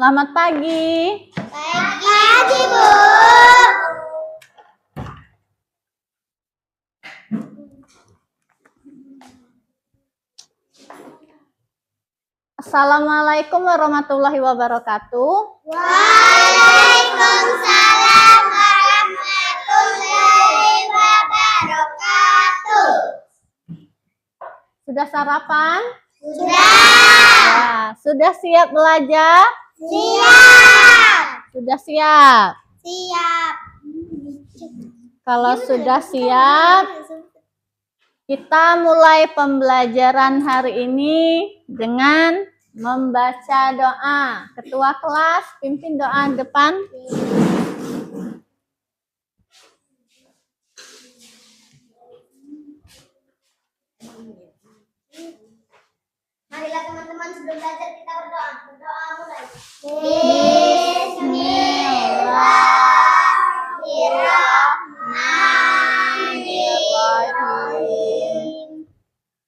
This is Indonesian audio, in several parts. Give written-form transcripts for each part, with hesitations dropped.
Selamat pagi. Pagi, Bu. Assalamualaikum warahmatullahi wabarakatuh. Waalaikumsalam warahmatullahi wabarakatuh. Sudah sarapan? Sudah. Ya, sudah siap belajar? Siap. Sudah siap. Siap. Kalau sudah siap, kita mulai pembelajaran hari ini dengan membaca doa. Ketua kelas, pimpin doa depan. Marilah teman-teman sebelum belajar kita berdoa. Berdoa mulai. Bismillahirrahmanirrahim.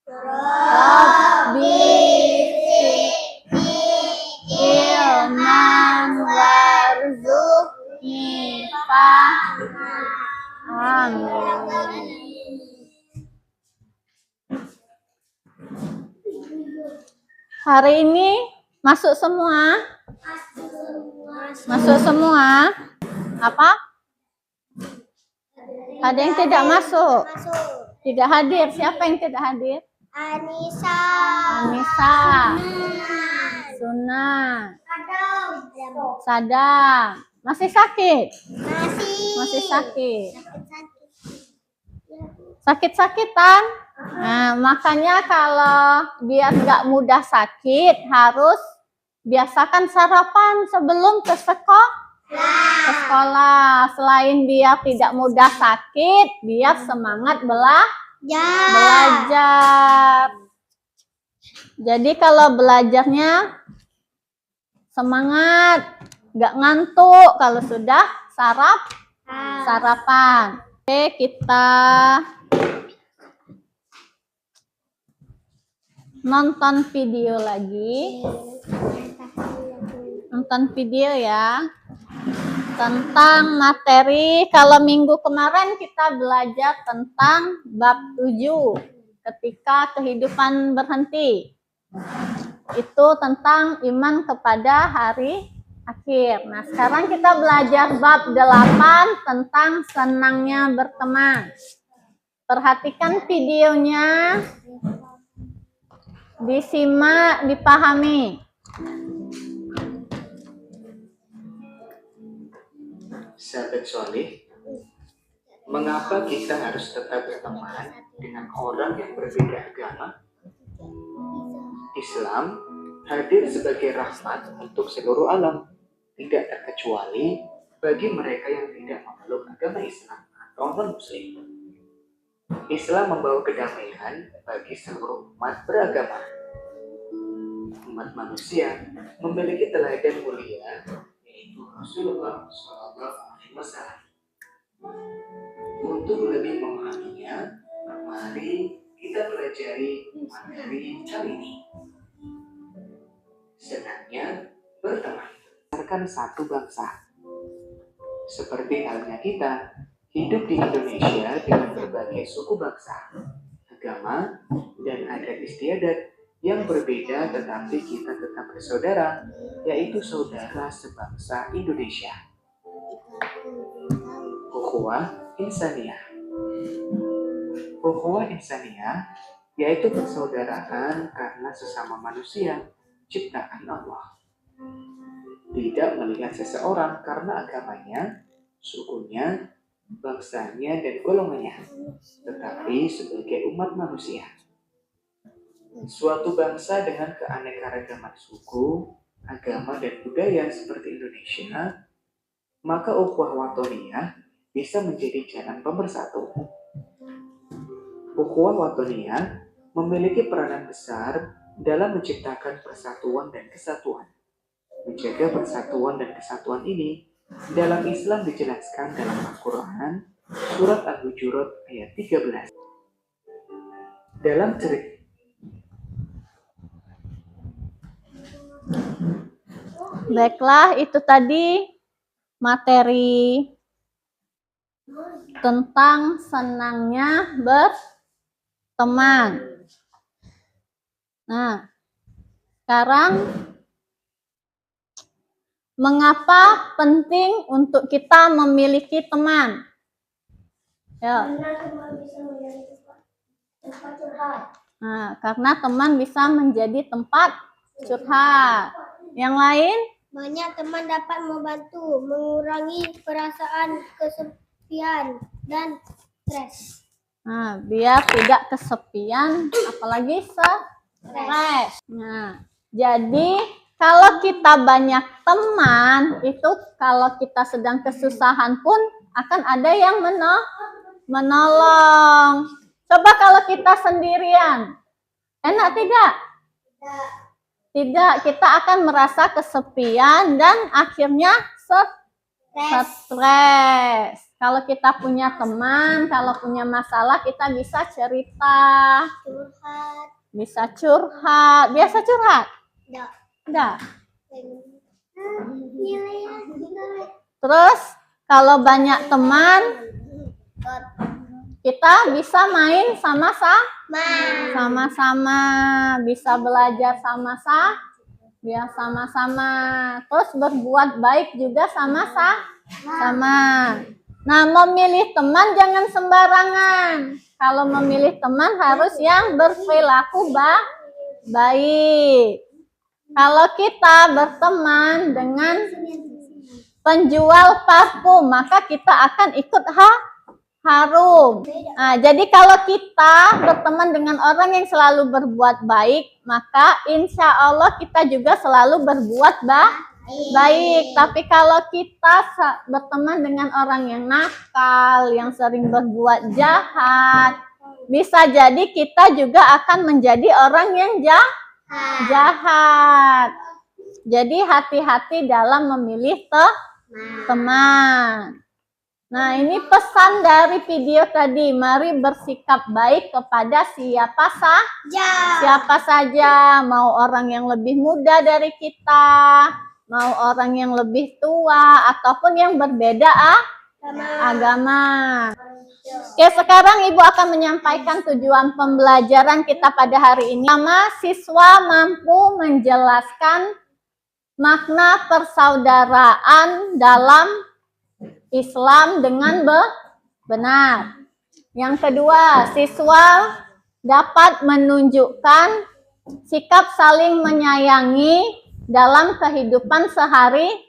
Rabbi Ilman warzuqni fahman. Amin. Hari ini masuk semua? Masuk semua? Apa? Ada yang tidak masuk? Tidak hadir. Siapa yang tidak hadir? Anissa. Anissa. Suna. Sadam. Masih sakit? Masih sakit. Sakit-sakitan? Nah, makanya kalau biar nggak mudah sakit, harus biasakan sarapan sebelum ke sekolah. Selain biar tidak mudah sakit, biar semangat belajar. Jadi kalau belajarnya semangat, nggak ngantuk kalau sudah sarapan. Oke, kita nonton video lagi. Nonton video ya. Tentang materi, kalau minggu kemarin kita belajar tentang bab 7, ketika kehidupan berhenti. Itu tentang iman kepada hari akhir. Nah, sekarang kita belajar bab 8 tentang senangnya berteman. Perhatikan videonya, disimak, dipahami. Sahabat soleh, mengapa kita harus tetap berteman dengan orang yang berbeda agama? Islam hadir sebagai rahmat untuk seluruh alam, tidak terkecuali bagi mereka yang tidak memeluk agama Islam atau non-Muslim. Islam membawa kedamaian bagi seluruh umat beragama. Umat manusia memiliki teladan mulia, yaitu Rasulullah SAW. Untuk lebih memahaminya, mari kita pelajari materi kali ini. Senangnya berteman. Berdasarkan satu bangsa. Seperti halnya kita, hidup di Indonesia dengan berbagai suku bangsa, agama, dan adat istiadat yang berbeda, tetapi kita tetap bersaudara, yaitu saudara sebangsa Indonesia. Ukhuwah Insaniyah. Ukhuwah Insaniyah yaitu persaudaraan karena sesama manusia, ciptaan Allah. Tidak melihat seseorang karena agamanya, sukunya, bangsanya, dan golongannya, tetapi sebagai umat manusia. Suatu bangsa dengan keanekaragaman suku, agama, dan budaya seperti Indonesia, maka ukhuwah watoniyah bisa menjadi jalan pemersatu. Ukhuwah watoniyah memiliki peranan besar dalam menciptakan persatuan dan kesatuan. Menjaga persatuan dan kesatuan ini dalam Islam dijelaskan dalam Al-Quran, surat Al-Hujurat ayat 13. Dalam cerita Baiklah, itu tadi materi tentang senangnya berteman. Nah, sekarang mengapa penting untuk kita memiliki teman? Ya. Nah, karena teman bisa menjadi tempat curhat. Yang lain? Banyak teman dapat membantu mengurangi perasaan kesepian dan stres. Nah, biar tidak kesepian, apalagi stres. Nah, jadi kalau kita banyak teman, itu kalau kita sedang kesusahan pun akan ada yang menolong. Coba kalau kita sendirian, enak tidak? Tidak, kita akan merasa kesepian dan akhirnya stres. Kalau kita punya teman, kalau punya masalah, kita bisa cerita. Curhat. Bisa curhat. Biasa curhat? Enggak. Terus, kalau banyak teman, kita bisa main sama-sama, bisa belajar sama-sama, terus berbuat baik juga sama-sama. Nah, memilih teman jangan sembarangan. Kalau memilih teman harus yang berperilaku baik. Kalau kita berteman dengan penjual parfum, maka kita akan ikut harum. Nah, jadi kalau kita berteman dengan orang yang selalu berbuat baik, maka insya Allah kita juga selalu berbuat baik. Tapi kalau kita berteman dengan orang yang nakal, yang sering berbuat jahat, bisa jadi kita juga akan menjadi orang yang jahat. Jadi hati-hati dalam memilih teman. Nah, ini pesan dari video tadi. Mari bersikap baik kepada siapa saja. Mau orang yang lebih muda dari kita, mau orang yang lebih tua, ataupun yang berbeda agama. Oke, sekarang Ibu akan menyampaikan tujuan pembelajaran kita pada hari ini. Pertama, siswa mampu menjelaskan makna persaudaraan dalam Islam dengan benar. Yang kedua, siswa dapat menunjukkan sikap saling menyayangi dalam kehidupan sehari-hari.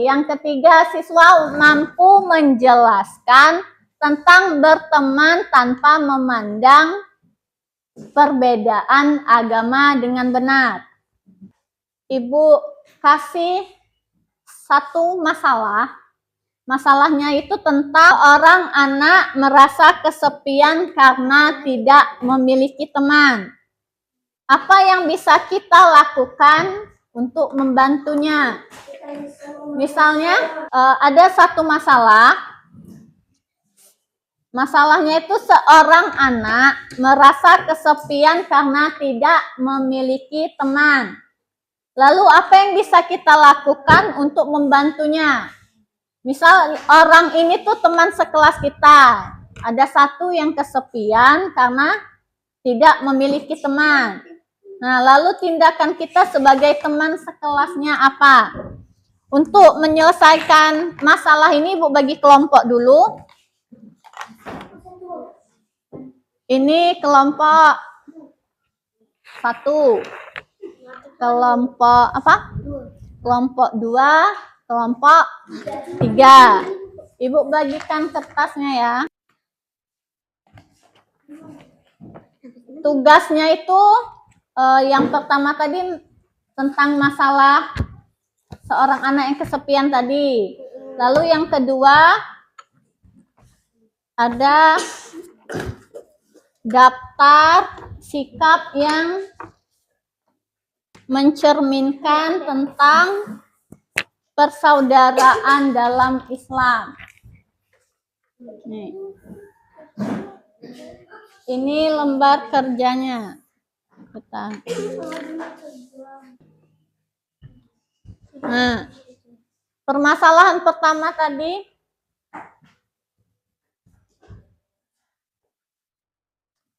Yang ketiga, siswa mampu menjelaskan tentang berteman tanpa memandang perbedaan agama dengan benar. Ibu kasih satu masalah. Masalahnya itu tentang orang anak merasa kesepian karena tidak memiliki teman. Apa yang bisa kita lakukan untuk membantunya? Misalnya ada satu masalah. Masalahnya itu seorang anak merasa kesepian karena tidak memiliki teman. Lalu apa yang bisa kita lakukan untuk membantunya? Misal orang ini tuh teman sekelas kita. Ada satu yang kesepian karena tidak memiliki teman. Nah, lalu tindakan kita sebagai teman sekelasnya apa? Untuk menyelesaikan masalah ini, Ibu bagi kelompok dulu. Ini kelompok 1. Kelompok apa? Kelompok 2, kelompok 3. Ibu bagikan kertasnya ya. Tugasnya itu yang pertama tadi tentang masalah seorang anak yang kesepian tadi. Lalu yang kedua ada daftar sikap yang mencerminkan tentang persaudaraan dalam Islam. Nih. Ini lembar kerjanya. Nah, permasalahan pertama tadi,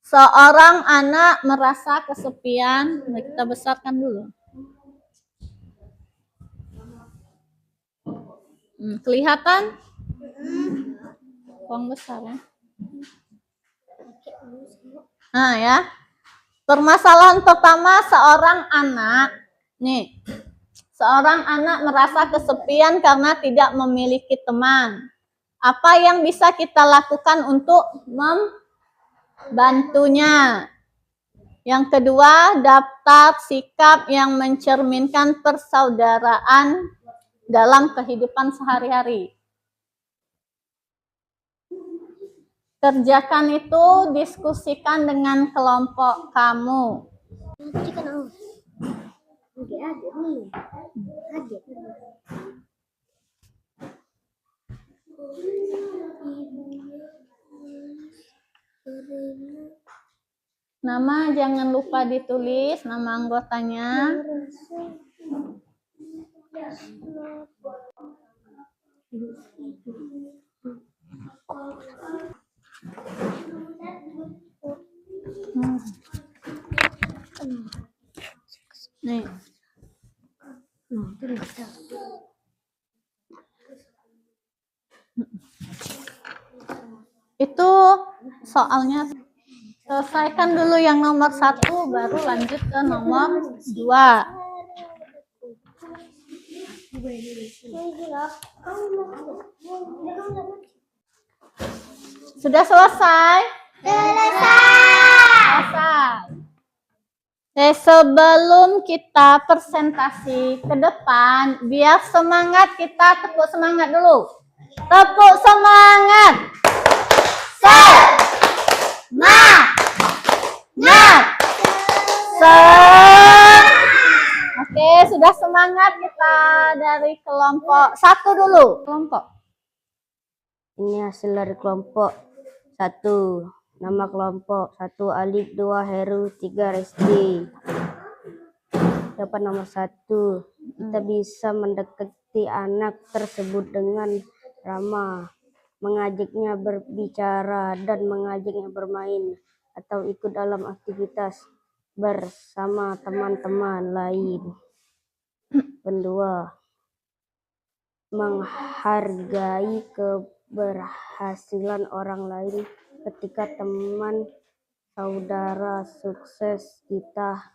seorang anak merasa kesepian. Nah, kita besarkan dulu. Kelihatan? Kurang besar ya. Nah ya, permasalahan pertama seorang anak, nih, seorang anak merasa kesepian karena tidak memiliki teman. Apa yang bisa kita lakukan untuk membantunya? Yang kedua, daftar sikap yang mencerminkan persaudaraan dalam kehidupan sehari-hari. Kerjakan itu, diskusikan dengan kelompok kamu. Nama jangan lupa ditulis, nama anggotanya. Nih. Itu soalnya selesaikan dulu yang nomor 1, baru lanjut ke nomor 2. Sudah selesai? Selesai. Sebelum kita presentasi ke depan, biar semangat, kita tepuk semangat dulu. Tepuk semangat. Oke, sudah semangat kita dari kelompok 1 dulu. Kelompok. Ini hasil dari kelompok 1. Nama kelompok 1 Alif, 2 Heru, 3 Resti. Dapat nomor 1. Kita bisa mendekati anak tersebut dengan ramah, mengajaknya berbicara dan mengajaknya bermain atau ikut dalam aktivitas bersama teman-teman lain. Kedua, menghargai keberhasilan orang lain. Ketika teman saudara sukses, kita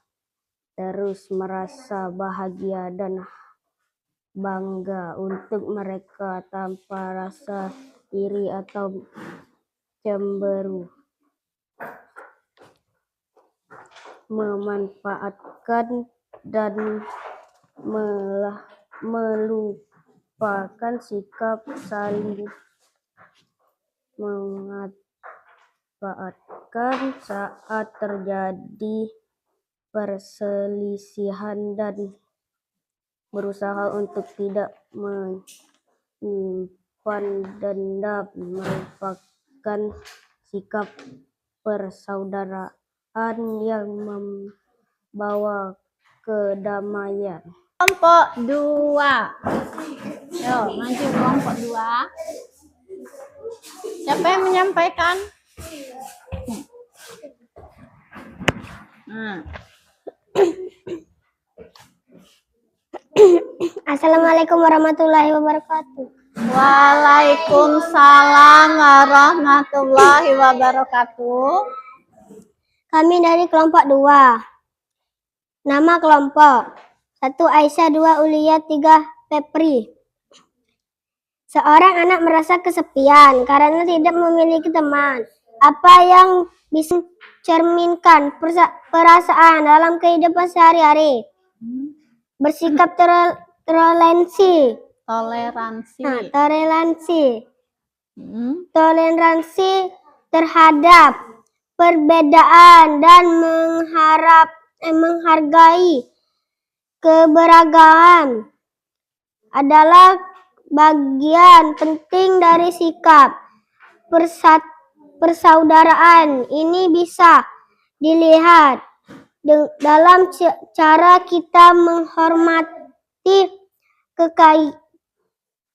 terus merasa bahagia dan bangga untuk mereka tanpa rasa iri atau cemberut. Memanfaatkan dan melupakan sikap saling memanfaatkan saat terjadi perselisihan dan berusaha untuk tidak menyimpan dendam, merupakan sikap persaudaraan yang membawa kedamaian. Kelompok 2. Yo, maju kelompok 2. Siapa yang menyampaikan? Assalamualaikum warahmatullahi wabarakatuh. Waalaikumsalam warahmatullahi wabarakatuh. Kami dari kelompok 2. Nama kelompok 1 Aisyah, 2 Ulia, 3 Pepri. Seorang anak merasa kesepian karena tidak memiliki teman. Apa yang bisa mencerminkan perasaan dalam kehidupan sehari-hari? Bersikap toleransi. Toleransi terhadap perbedaan dan menghargai keberagaman adalah bagian penting dari sikap persaudaraan. Ini bisa dilihat dalam cara kita menghormati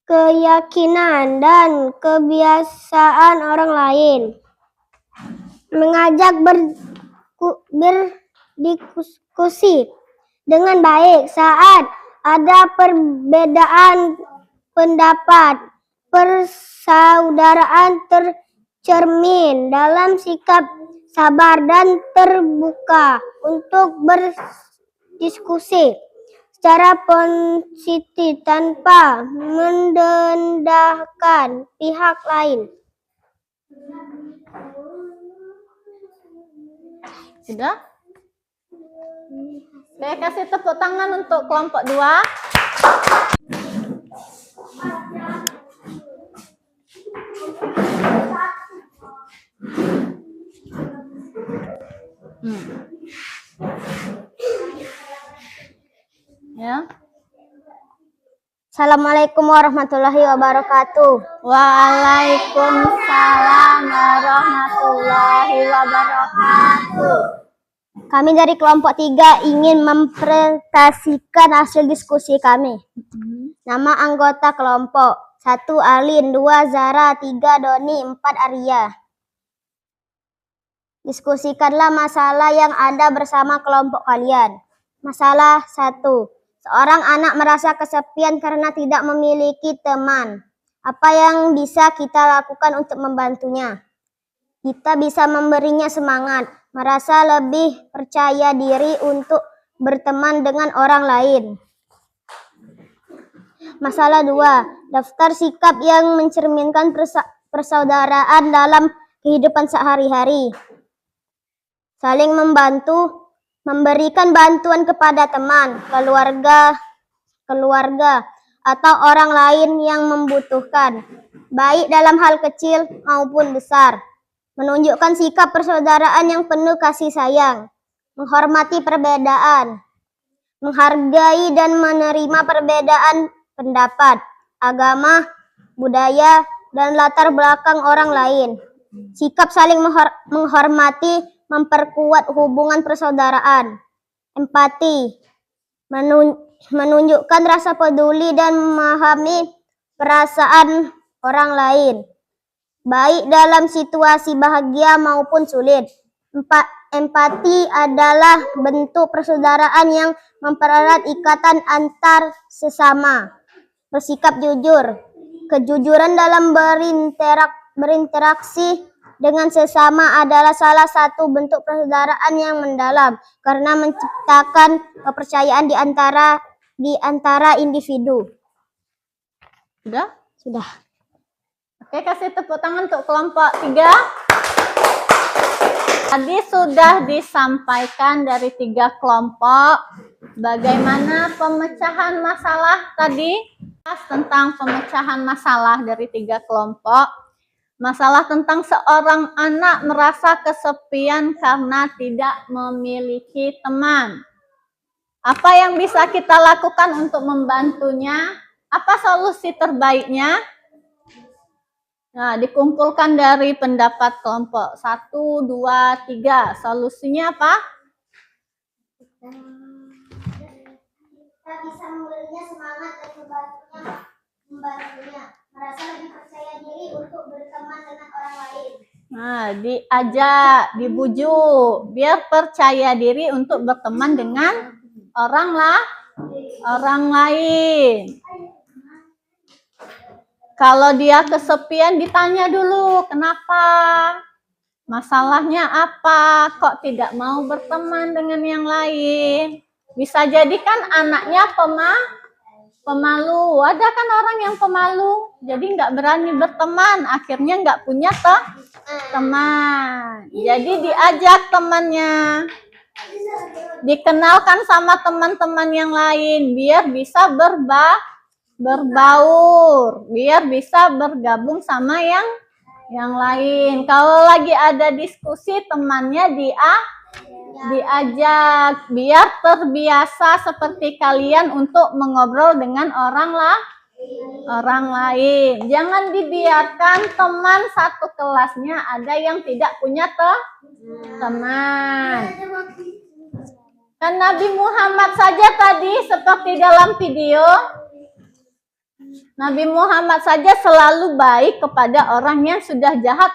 keyakinan dan kebiasaan orang lain. Mengajak berdiskusi dengan baik saat ada perbedaan pendapat. Persaudaraan tercermin dalam sikap sabar dan terbuka untuk berdiskusi secara positif tanpa mendendahkan pihak lain. Sudah? Oke, kasih tepuk tangan untuk kelompok 2. Ya. Assalamualaikum warahmatullahi wabarakatuh. Waalaikumsalam warahmatullahi wabarakatuh. Kami dari kelompok 3 ingin mempresentasikan hasil diskusi kami. Nama anggota kelompok: 1 Alin, 2 Zara, 3 Doni, 4 Arya. Diskusikanlah masalah yang ada bersama kelompok kalian. Masalah 1. Seorang anak merasa kesepian karena tidak memiliki teman. Apa yang bisa kita lakukan untuk membantunya? Kita bisa memberinya semangat, merasa lebih percaya diri untuk berteman dengan orang lain. Masalah 2. Daftar sikap yang mencerminkan persaudaraan dalam kehidupan sehari-hari. Saling membantu, memberikan bantuan kepada teman, keluarga, atau orang lain yang membutuhkan, baik dalam hal kecil maupun besar. Menunjukkan sikap persaudaraan yang penuh kasih sayang, menghormati perbedaan, menghargai dan menerima perbedaan pendapat, agama, budaya, dan latar belakang orang lain. Sikap saling menghormati memperkuat hubungan persaudaraan. Empati, menunjukkan rasa peduli dan memahami perasaan orang lain, baik dalam situasi bahagia maupun sulit. Empati adalah bentuk persaudaraan yang mempererat ikatan antar sesama. Bersikap jujur, kejujuran dalam berinteraksi dengan sesama adalah salah satu bentuk persaudaraan yang mendalam karena menciptakan kepercayaan di antara individu. Sudah? Sudah. Oke, kasih tepuk tangan untuk kelompok 3. Tadi sudah disampaikan dari 3 kelompok bagaimana pemecahan masalah tadi. Tentang pemecahan masalah dari 3 kelompok. Masalah tentang seorang anak merasa kesepian karena tidak memiliki teman. Apa yang bisa kita lakukan untuk membantunya? Apa solusi terbaiknya? Nah, dikumpulkan dari pendapat kelompok 1, 2, 3. Solusinya apa? Kita bisa memberinya semangat dan membantunya, merasa lebih percaya diri untuk berteman dengan orang lain. Nah, diajak, dibujuk, biar percaya diri untuk berteman dengan orang lain. Kalau dia kesepian, ditanya dulu, kenapa? Masalahnya apa? Kok tidak mau berteman dengan yang lain? Bisa jadi kan anaknya pemalu. Ada kan orang yang pemalu, jadi nggak berani berteman, akhirnya nggak punya teman. Jadi diajak temannya, dikenalkan sama teman-teman yang lain, biar bisa berbaur, biar bisa bergabung sama yang lain. Kalau lagi ada diskusi, temannya diajak, biar terbiasa seperti kalian untuk mengobrol dengan orang lain. Jangan dibiarkan teman satu kelasnya ada yang tidak punya teman. Kan Nabi Muhammad saja tadi seperti dalam video Nabi Muhammad saja selalu baik kepada orang yang sudah jahat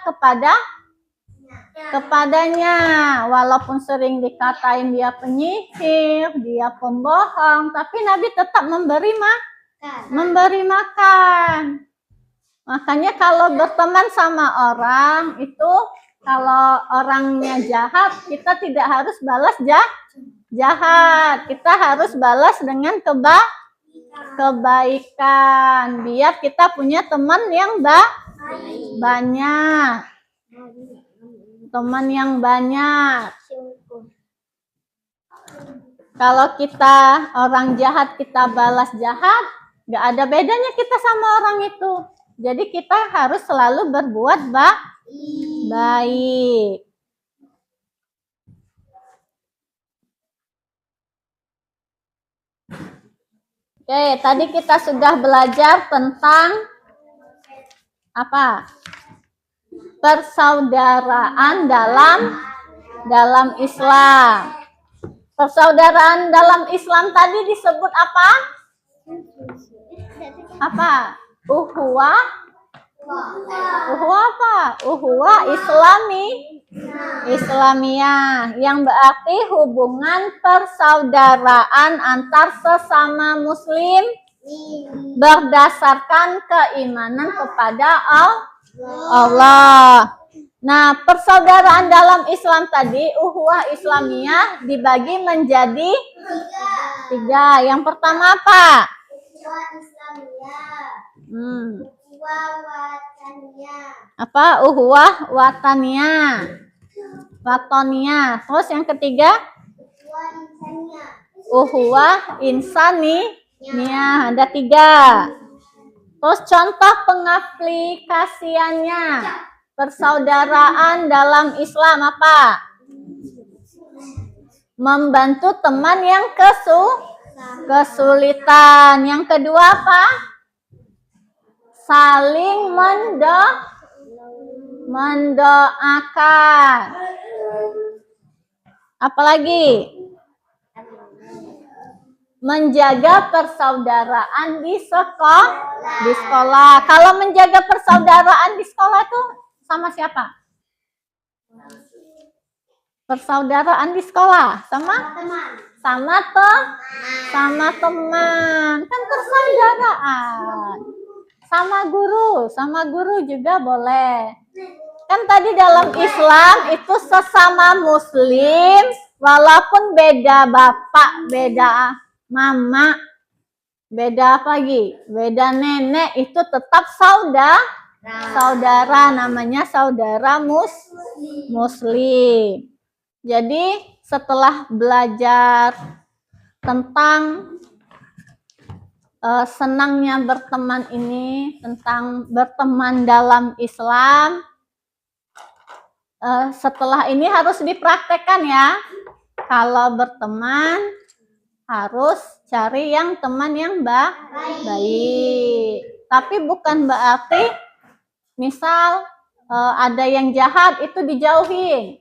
kepadanya. Walaupun sering dikatain dia penyihir, dia pembohong, tapi Nabi tetap memberi makan. Makanya kalau berteman sama orang itu, kalau orangnya jahat, kita tidak harus balas jahat. Kita harus balas dengan kebaikan. Biar kita punya teman yang banyak. Teman yang banyak. Kalau kita orang jahat, kita balas jahat, gak ada bedanya kita sama orang itu. Jadi kita harus selalu berbuat baik. Oke, tadi kita sudah belajar tentang apa? Persaudaraan dalam Islam. Persaudaraan dalam Islam tadi disebut apa? Apa? Uhuwah apa? Uhuwah Islamiyah, yang berarti hubungan persaudaraan antar sesama muslim berdasarkan keimanan kepada Allah. Nah, persaudaraan dalam Islam tadi, uhuwah Islamiyah, dibagi menjadi 3. Yang pertama apa? Apa? Uhuwah wataniyah. Terus yang ketiga? Uhuwah insaniyah. Ada 3. Terus contoh pengaplikasiannya. Persaudaraan dalam Islam apa? Membantu teman yang kesulitan. Yang kedua apa? Saling mendoakan. Apalagi? Menjaga persaudaraan di sekolah. Kalau menjaga persaudaraan di sekolah tuh sama siapa? Persaudaraan di sekolah sama teman. Kan persaudaraan. Sama guru juga boleh. Kan tadi dalam Islam itu sesama muslim, walaupun beda bapak, beda mama, beda apa lagi? Beda nenek, itu tetap saudara, namanya saudara muslim. Jadi setelah belajar tentang senangnya berteman ini, tentang berteman dalam Islam, setelah ini harus dipraktekkan ya. Kalau berteman harus cari teman yang baik. Tapi bukan berarti misal ada yang jahat itu dijauhin.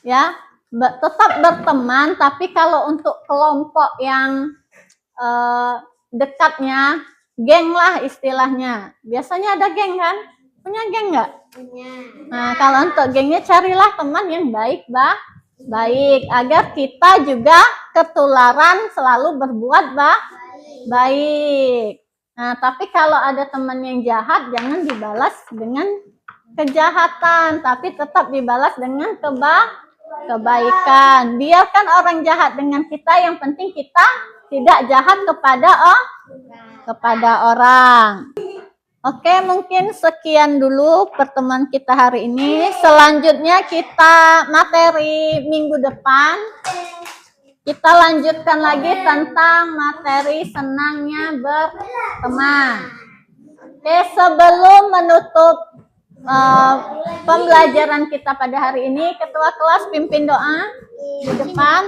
Ya, tetap berteman, tapi kalau untuk kelompok yang dekatnya, geng lah istilahnya. Biasanya ada geng kan? Punya geng nggak? Punya. Nah, kalau untuk gengnya carilah teman yang baik, agar kita juga ketularan selalu berbuat baik. Nah, tapi kalau ada teman yang jahat, jangan dibalas dengan kejahatan, tapi tetap dibalas dengan kebaikan. Biarkan orang jahat dengan kita, yang penting kita tidak jahat kepada orang. Oke, mungkin sekian dulu pertemuan kita hari ini. Selanjutnya kita materi minggu depan. Kita lanjutkan lagi tentang materi senangnya berteman. Oke, sebelum menutup pembelajaran kita pada hari ini, ketua kelas pimpin doa di depan.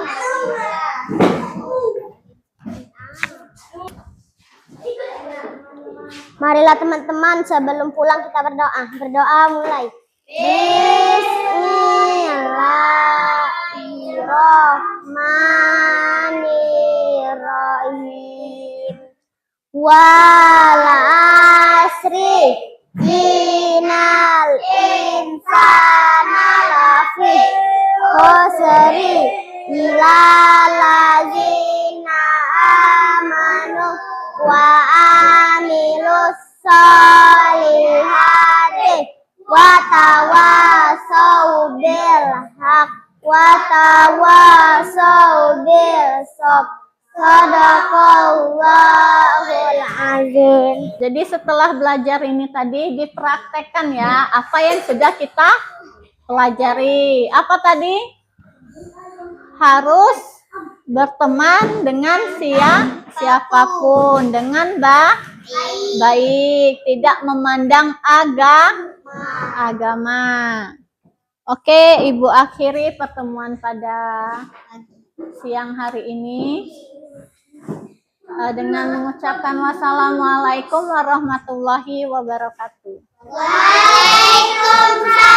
Marilah teman-teman, sebelum pulang kita berdoa. Berdoa mulai. Bismillahirrahmanirrahim. Wala Innal insana lafi khusri illal ladzina amanu wa amilus solihati wa tawasau bil haq wa tawasau bil sabr. Sadaqallahul azim. Jadi setelah belajar ini tadi dipraktekkan ya apa yang sudah kita pelajari. Apa tadi? Harus berteman dengan siapapun dengan baik, tidak memandang agama. Oke, Ibu akhiri pertemuan pada siang hari ini dengan mengucapkan wassalamualaikum warahmatullahi wabarakatuh. Waalaikumsalam.